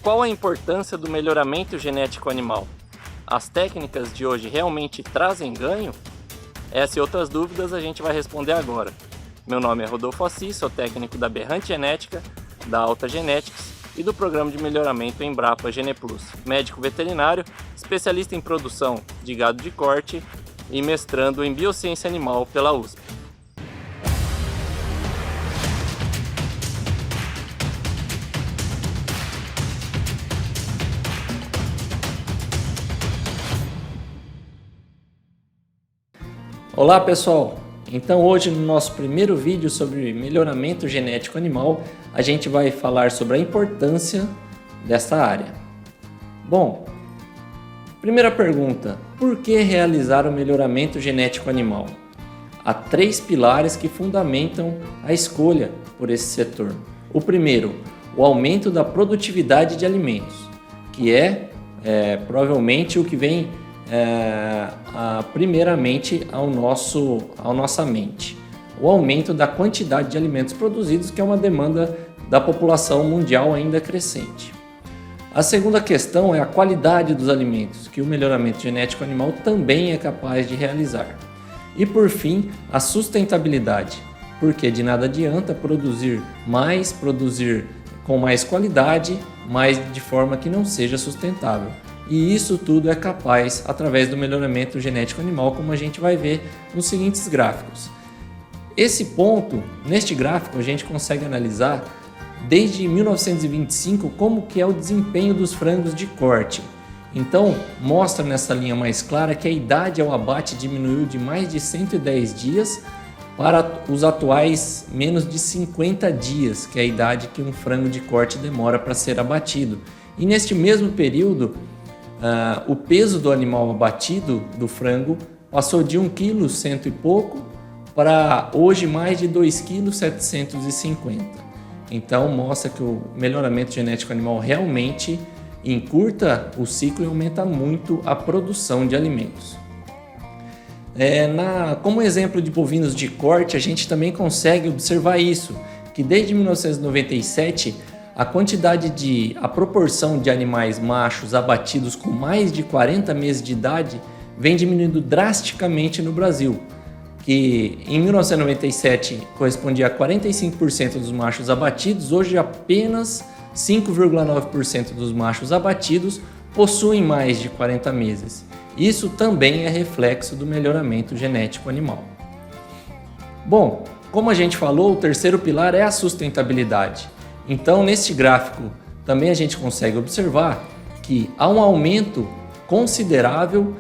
qual a importância do melhoramento genético animal? As técnicas de hoje realmente trazem ganho? Essas e outras dúvidas a gente vai responder agora. Meu nome é Rodolfo Assis, sou técnico da Berrante Genética, da Alta Genetics e do Programa de Melhoramento Embrapa GenePlus, médico veterinário, especialista em produção de gado de corte e mestrando em Biociência Animal pela USP. Olá pessoal! Então hoje no nosso primeiro vídeo sobre melhoramento genético animal, a gente vai falar sobre a importância dessa área. Bom, primeira pergunta, por que realizar o melhoramento genético animal? Há 3 pilares que fundamentam a escolha por esse setor. O primeiro, o aumento da produtividade de alimentos, que é provavelmente o que vem primeiramente à nossa mente. O aumento da quantidade de alimentos produzidos, que é uma demanda da população mundial ainda crescente. A segunda questão é a qualidade dos alimentos, que o melhoramento genético animal também é capaz de realizar. E por fim, a sustentabilidade, porque de nada adianta produzir com mais qualidade, mas de forma que não seja sustentável. E isso tudo é capaz através do melhoramento genético animal, como a gente vai ver nos seguintes gráficos. Esse ponto, neste gráfico, a gente consegue analisar desde 1925 como que é o desempenho dos frangos de corte. Então, mostra nessa linha mais clara que a idade ao abate diminuiu de mais de 110 dias para os atuais menos de 50 dias, que é a idade que um frango de corte demora para ser abatido. E neste mesmo período, o peso do animal abatido, do frango, passou de 1,1 kg e pouco para hoje mais de 2,750 kg. Então mostra que o melhoramento genético animal realmente encurta o ciclo e aumenta muito a produção de alimentos. Como exemplo de bovinos de corte, a gente também consegue observar isso, que desde 1997 a proporção de animais machos abatidos com mais de 40 meses de idade vem diminuindo drasticamente no Brasil, que em 1997 correspondia a 45% dos machos abatidos, hoje apenas 5,9% dos machos abatidos possuem mais de 40 meses. Isso também é reflexo do melhoramento genético animal. Bom, como a gente falou, o terceiro pilar é a sustentabilidade. Então, neste gráfico, também a gente consegue observar que há um aumento considerável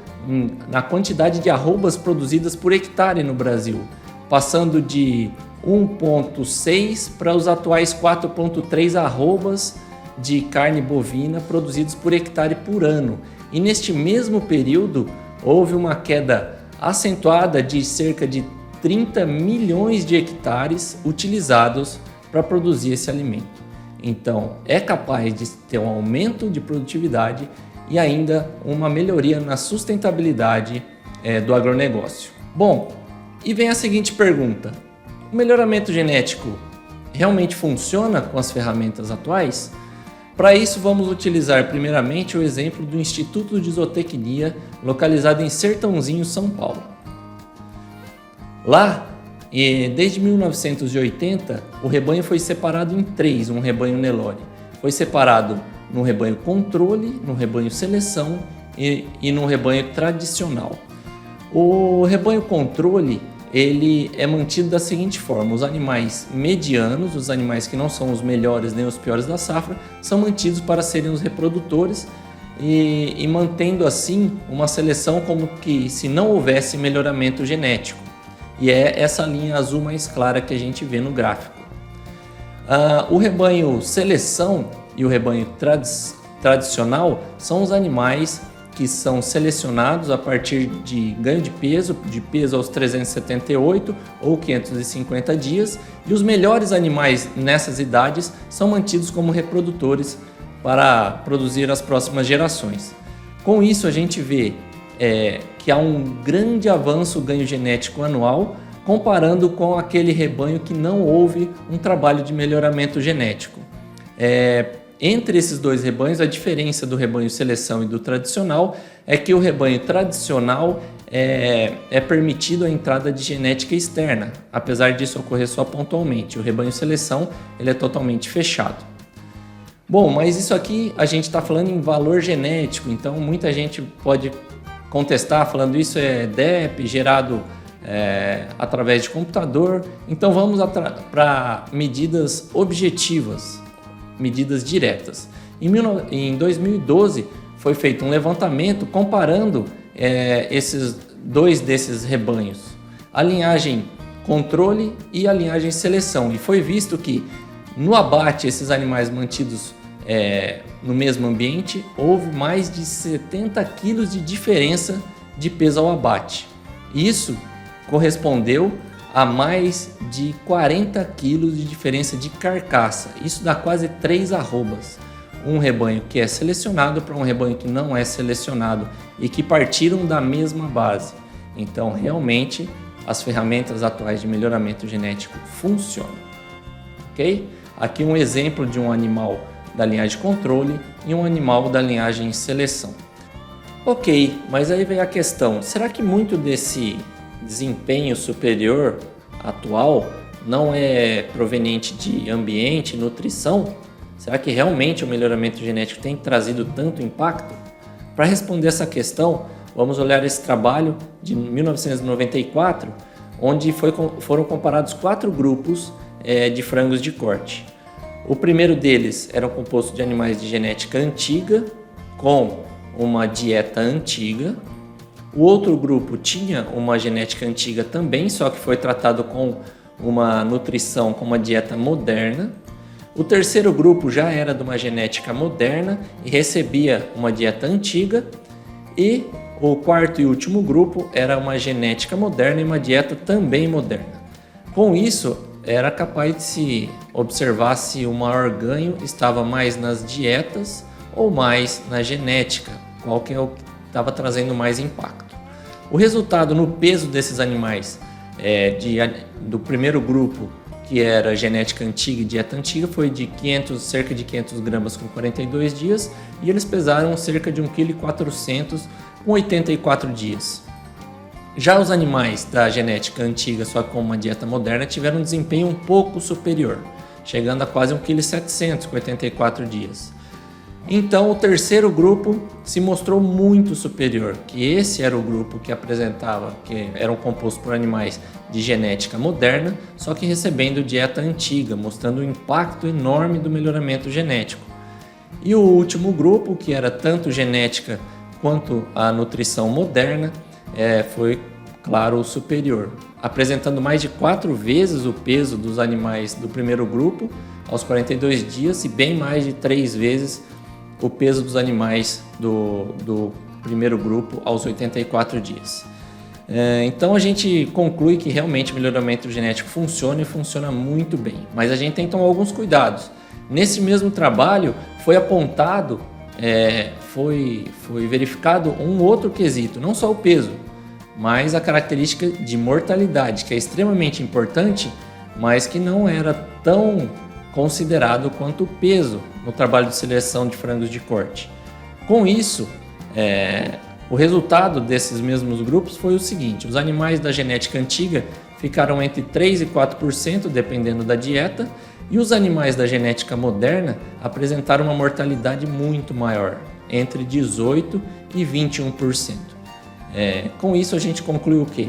na quantidade de arrobas produzidas por hectare no Brasil, passando de 1,6 para os atuais 4,3 arrobas de carne bovina produzidos por hectare por ano. E neste mesmo período, houve uma queda acentuada de cerca de 30 milhões de hectares utilizados para produzir esse alimento. Então, é capaz de ter um aumento de produtividade e ainda uma melhoria na sustentabilidade do agronegócio. Bom, e vem a seguinte pergunta: o melhoramento genético realmente funciona com as ferramentas atuais? Para isso, vamos utilizar primeiramente o exemplo do Instituto de Zootecnia, localizado em Sertãozinho, São Paulo. Lá, desde 1980, o rebanho foi separado em 3, um rebanho Nelore. Foi separado no rebanho controle, no rebanho seleção e no rebanho tradicional. O rebanho controle, ele é mantido da seguinte forma: os animais medianos, os animais que não são os melhores nem os piores da safra, são mantidos para serem os reprodutores e mantendo assim uma seleção como que se não houvesse melhoramento genético. E é essa linha azul mais clara que a gente vê no gráfico. O rebanho seleção e o rebanho tradicional são os animais que são selecionados a partir de ganho de peso aos 378 ou 550 dias, e os melhores animais nessas idades são mantidos como reprodutores para produzir as próximas gerações. Com isso, a gente vê que há um grande avanço ganho genético anual, comparando com aquele rebanho que não houve um trabalho de melhoramento genético. entre esses dois rebanhos, a diferença do rebanho seleção e do tradicional é que o rebanho tradicional é permitido a entrada de genética externa, apesar disso ocorrer só pontualmente. O rebanho seleção ele é totalmente fechado. Bom, mas isso aqui a gente está falando em valor genético, então muita gente pode contestar falando isso é DEP gerado através de computador. Então vamos para medidas objetivas, medidas diretas. Em 2012 foi feito um levantamento comparando esses dois desses rebanhos, a linhagem controle e a linhagem seleção, e foi visto que no abate esses animais mantidos no mesmo ambiente houve mais de 70 quilos de diferença de peso ao abate. Isso correspondeu a mais de 40 quilos de diferença de carcaça. Isso dá quase 3 arrobas. Um rebanho que é selecionado para um rebanho que não é selecionado e que partiram da mesma base. Então, realmente, as ferramentas atuais de melhoramento genético funcionam. Ok? Aqui um exemplo de um animal da linhagem controle e um animal da linhagem seleção. Ok, mas aí vem a questão, será que muito desse desempenho superior atual não é proveniente de ambiente, nutrição? Será que realmente o melhoramento genético tem trazido tanto impacto? Para responder essa questão, vamos olhar esse trabalho de 1994, onde foram comparados 4 grupos de frangos de corte. O primeiro deles era composto de animais de genética antiga, com uma dieta antiga. O outro grupo tinha uma genética antiga também, só que foi tratado com uma nutrição, com uma dieta moderna. O terceiro grupo já era de uma genética moderna e recebia uma dieta antiga. E o quarto e último grupo era uma genética moderna e uma dieta também moderna. Com isso, era capaz de se observar se o maior ganho estava mais nas dietas ou mais na genética, qual que é o que estava trazendo mais impacto. O resultado no peso desses animais do primeiro grupo, que era genética antiga e dieta antiga, foi de cerca de 500 gramas com 42 dias, e eles pesaram cerca de 1,4 kg com 84 dias. Já os animais da genética antiga, só com uma dieta moderna, tiveram um desempenho um pouco superior, chegando a quase 1,7 kg com 84 dias. Então o terceiro grupo se mostrou muito superior, que esse era o grupo que apresentava, que eram compostos por animais de genética moderna, só que recebendo dieta antiga, mostrando o impacto enorme do melhoramento genético. E o último grupo, que era tanto genética quanto a nutrição moderna, foi, claro, o superior, apresentando mais de 4 vezes o peso dos animais do primeiro grupo aos 42 dias e bem mais de 3 vezes o peso dos animais do primeiro grupo aos 84 dias. Então a gente conclui que realmente o melhoramento genético funciona e funciona muito bem, mas a gente tem que tomar alguns cuidados. Nesse mesmo trabalho foi apontado, foi verificado um outro quesito, não só o peso, mas a característica de mortalidade, que é extremamente importante, mas que não era tão considerado quanto o peso no trabalho de seleção de frangos de corte. Com isso, o resultado desses mesmos grupos foi o seguinte: os animais da genética antiga ficaram entre 3% e 4%, dependendo da dieta, e os animais da genética moderna apresentaram uma mortalidade muito maior, entre 18% e 21%. Com isso a gente conclui o quê?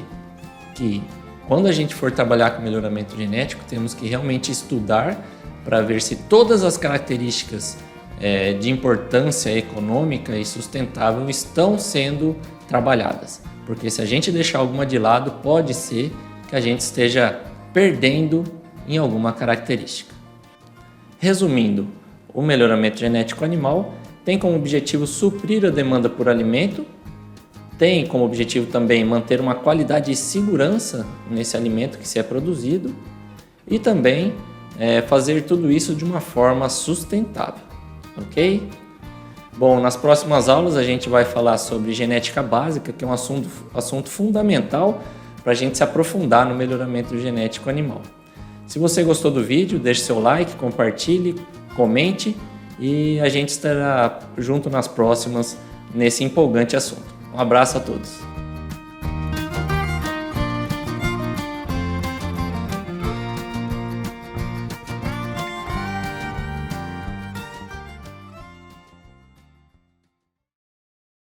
Que quando a gente for trabalhar com melhoramento genético, temos que realmente estudar para ver se todas as características de importância econômica e sustentável estão sendo trabalhadas. Porque se a gente deixar alguma de lado, pode ser que a gente esteja perdendo em alguma característica. Resumindo, o melhoramento genético animal tem como objetivo suprir a demanda por alimento, tem como objetivo também manter uma qualidade e segurança nesse alimento que se é produzido e também fazer tudo isso de uma forma sustentável, ok? Bom, nas próximas aulas a gente vai falar sobre genética básica, que é um assunto fundamental para a gente se aprofundar no melhoramento genético animal. Se você gostou do vídeo, deixe seu like, compartilhe, comente e a gente estará junto nas próximas nesse empolgante assunto. Um abraço a todos.